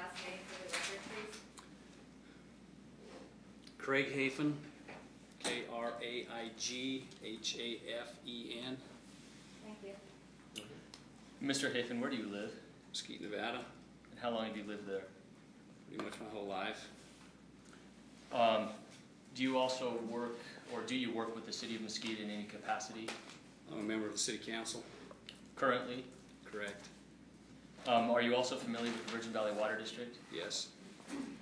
last name for the record, please? Craig Hafen, K-R-A-I-G-H-A-F-E-N. Thank you. Mr. Hafen, where do you live? Mesquite, Nevada. And how long have you lived there? Pretty much my whole life. Do you also work, or do you work with the City of Mesquite in any capacity? I'm a member of the City Council. Currently? Correct. Are you also familiar with the Virgin Valley Water District? Yes.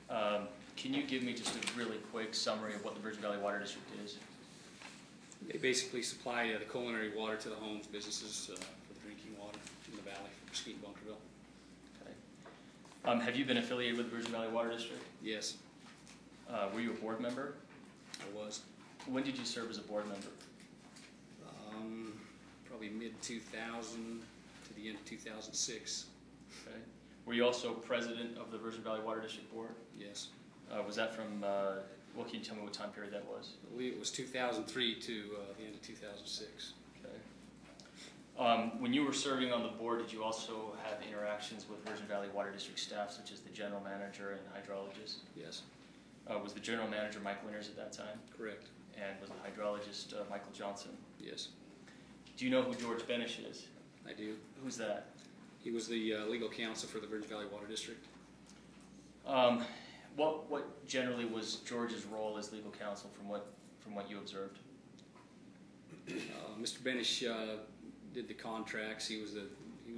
Can you give me just a really quick summary of what the Virgin Valley Water District is? They basically supply the culinary water to the homes, businesses for the drinking water in the valley, Mesquite and Bunkerville. Okay. Have you been affiliated with the Virgin Valley Water District? Yes. Were you a board member? I was. When did you serve as a board member? Probably mid-2000 to the end of 2006. Okay. Were you also president of the Virgin Valley Water District Board? Yes. Was that from, what can you tell me what time period that was? I believe it was 2003 to the end of 2006. Okay. When you were serving on the board, did you also have interactions with Virgin Valley Water District staff, such as the general manager and hydrologist? Yes. Was the general manager Mike Winters at that time? Correct. And was the hydrologist Michael Johnson? Yes. Do you know who George Benish is? I do. Who's that? He was the legal counsel for the Virgin Valley Water District. What generally was George's role as legal counsel from what you observed? Mr. Benish did the contracts. He was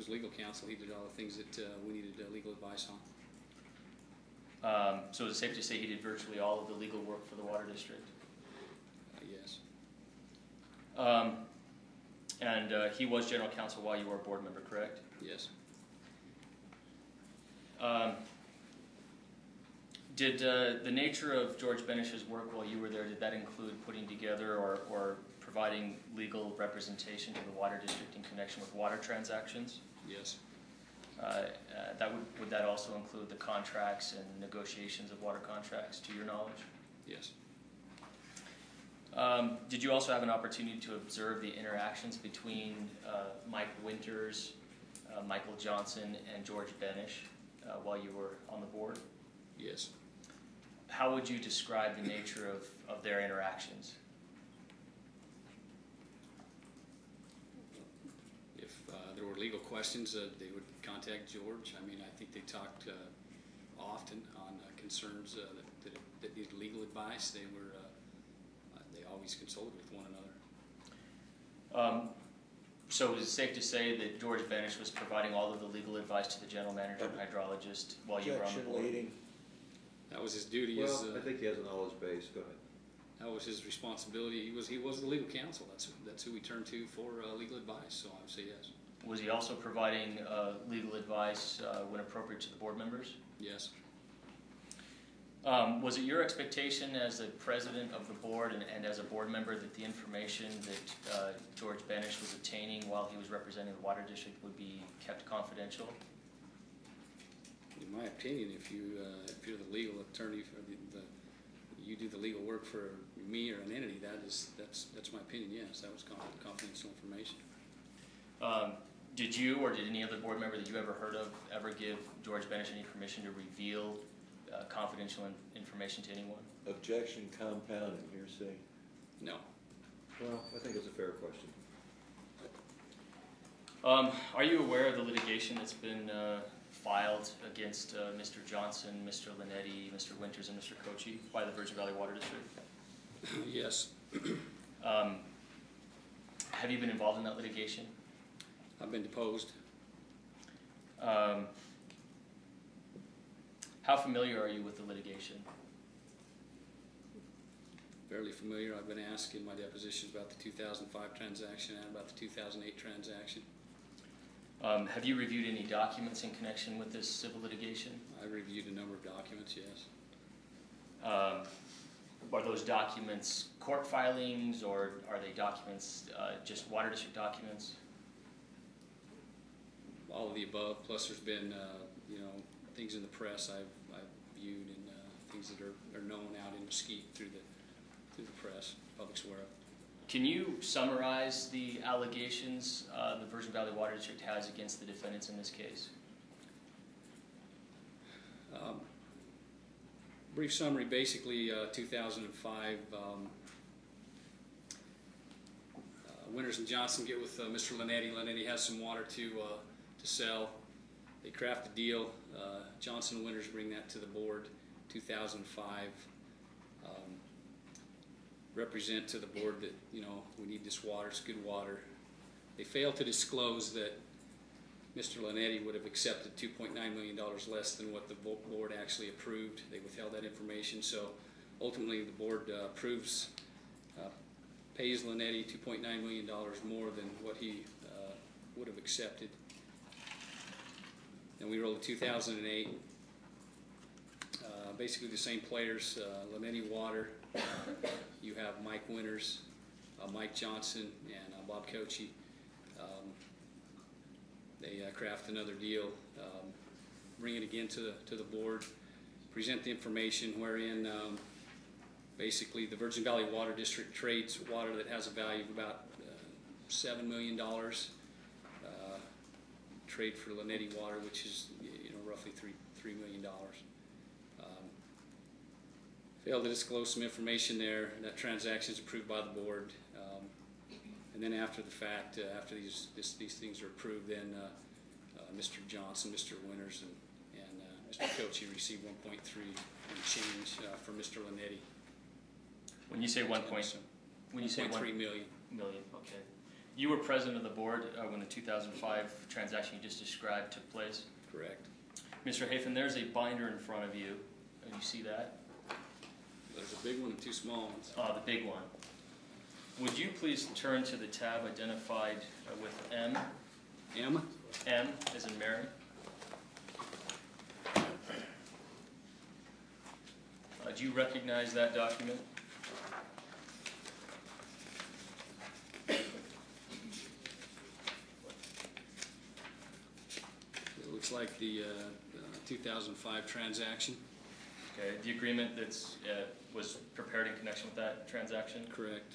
legal counsel. He did all the things that we needed legal advice on. So is it safe to say he did virtually all of the legal work for the water district? Yes. And he was general counsel while you were a board member, correct? Yes. Did the nature of George Benish's work while you were there, did that include putting together or providing legal representation to the water district in connection with water transactions? Yes. Would that also include the contracts and negotiations of water contracts, to your knowledge? Yes. Did you also have an opportunity to observe the interactions between Mike Winters, Michael Johnson, and George Benish while you were on the board? Yes. How would you describe the nature of their interactions? If there were legal questions, they would contact George. I mean, I think they talked often on concerns that needed legal advice. They always consulted with one another. So is it safe to say that George Benish was providing all of the legal advice to the general manager and hydrologist while you were on the board? Leading. That was his duty. Well, I think he has a knowledge base. Go ahead. That was his responsibility. He was the legal counsel. That's who we turned to for legal advice. So I would say yes. Was he also providing legal advice when appropriate to the board members? Yes. Was it your expectation as the president of the board and as a board member that the information that George Benish was obtaining while he was representing the water district would be kept confidential? In my opinion, if you're the legal attorney for you do the legal work for me or an entity, that's my opinion. Yes, that was confidential information. Did you or did any other board member that you ever heard of ever give George Benish any permission to reveal confidential information to anyone? Objection, compound, and hearsay. No. Well, I think it's a fair question. Are you aware of the litigation that's been filed against Mr. Johnson, Mr. Linetti, Mr. Winters, and Mr. Kochi by the Virgin Valley Water District? Yes. Have you been involved in that litigation? I've been deposed. How familiar are you with the litigation? Fairly familiar. I've been asked in my depositions about the 2005 transaction and about the 2008 transaction. Have you reviewed any documents in connection with this civil litigation? I reviewed a number of documents, yes. Are those documents court filings, or are they documents, just water district documents? All of the above, plus there's been things in the press I've viewed, and things that are known out in Mesquite through the press, public's aware of. Can you summarize the allegations the Virgin Valley Water District has against the defendants in this case? Brief summary, basically 2005, Winters and Johnson get with Mr. Linetti. Linetti has some water to sell. They craft a deal. Johnson and Winters bring that to the board. 2005, represent to the board that, you know, we need this water, it's good water. They fail to disclose that Mr. Linetti would have accepted $2.9 million less than what the board actually approved. They withheld that information, so ultimately the board approves, pays Linetti $2.9 million more than what he would have accepted. Then we roll to 2008. Basically the same players, Linetti Water. You have Mike Winters, Mike Johnson, and Bob Kochi. They craft another deal, bring it again to the board, present the information wherein basically the Virgin Valley Water District trades water that has a value of about $7 million, trade for Linetti Water, which is, you know, roughly $3 million. Failed to disclose some information there. That transaction is approved by the board. And then after the fact, after these things are approved, then Mr. Johnson, Mr. Winters, and Mr. Kochi received 1.3 and change from Mr. Linetti. When you say 1.3 million. Okay. You were president of the board when the 2005 transaction you just described took place? Correct. Mr. Hafen, there's a binder in front of you. You see that? There's a big one and two small ones. The big one. Would you please turn to the tab identified with M? M? M as in Mary. Do you recognize that document? It looks like the 2005 transaction. Okay. The agreement that's was prepared in connection with that transaction? Correct.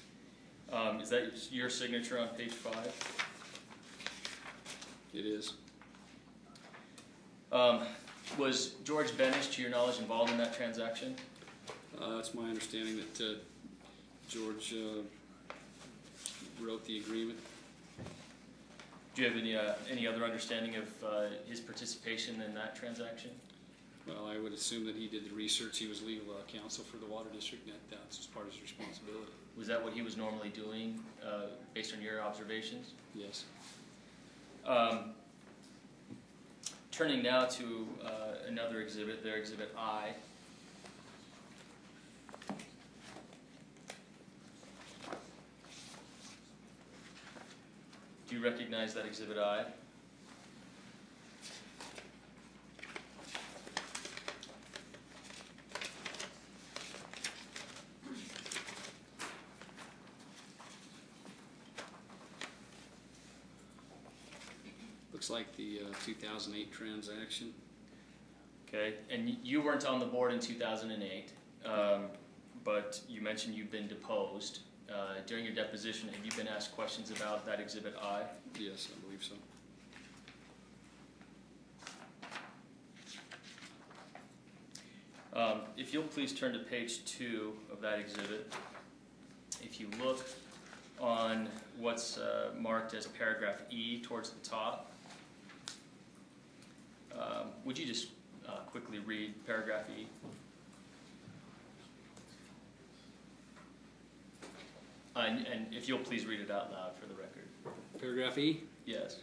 Is that your signature on page 5? It is. Was George Benish, to your knowledge, involved in that transaction? It's my understanding that George wrote the agreement. Do you have any other understanding of his participation in that transaction? Well, I would assume that he did the research. He was legal counsel for the water district, and that's just part of his responsibility. Was that what he was normally doing, based on your observations? Yes. Turning now to another exhibit, their Exhibit I. Do you recognize that Exhibit I? Looks like the 2008 transaction. Okay, and you weren't on the board in 2008, but you mentioned you've been deposed. During your deposition, have you been asked questions about that Exhibit I? Yes, I believe so. If you'll please turn to page 2 of that exhibit. If you look on what's marked as paragraph E towards the top, would you just quickly read paragraph E? And if you'll please read it out loud for the record. Paragraph E. Yes.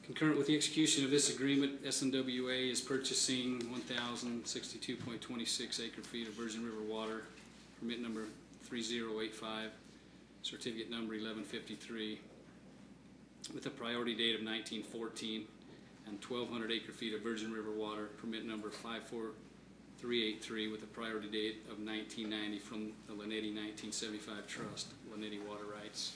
Concurrent with the execution of this agreement, SNWA is purchasing 1,062.26 acre-feet of Virgin River water, permit number 3085, certificate number 1153, with a priority date of 1914, and 1,200 acre-feet of Virgin River water, permit number 54383, with a priority date of 1990 from the Linetti 1975 Trust, Linetti Water Rights.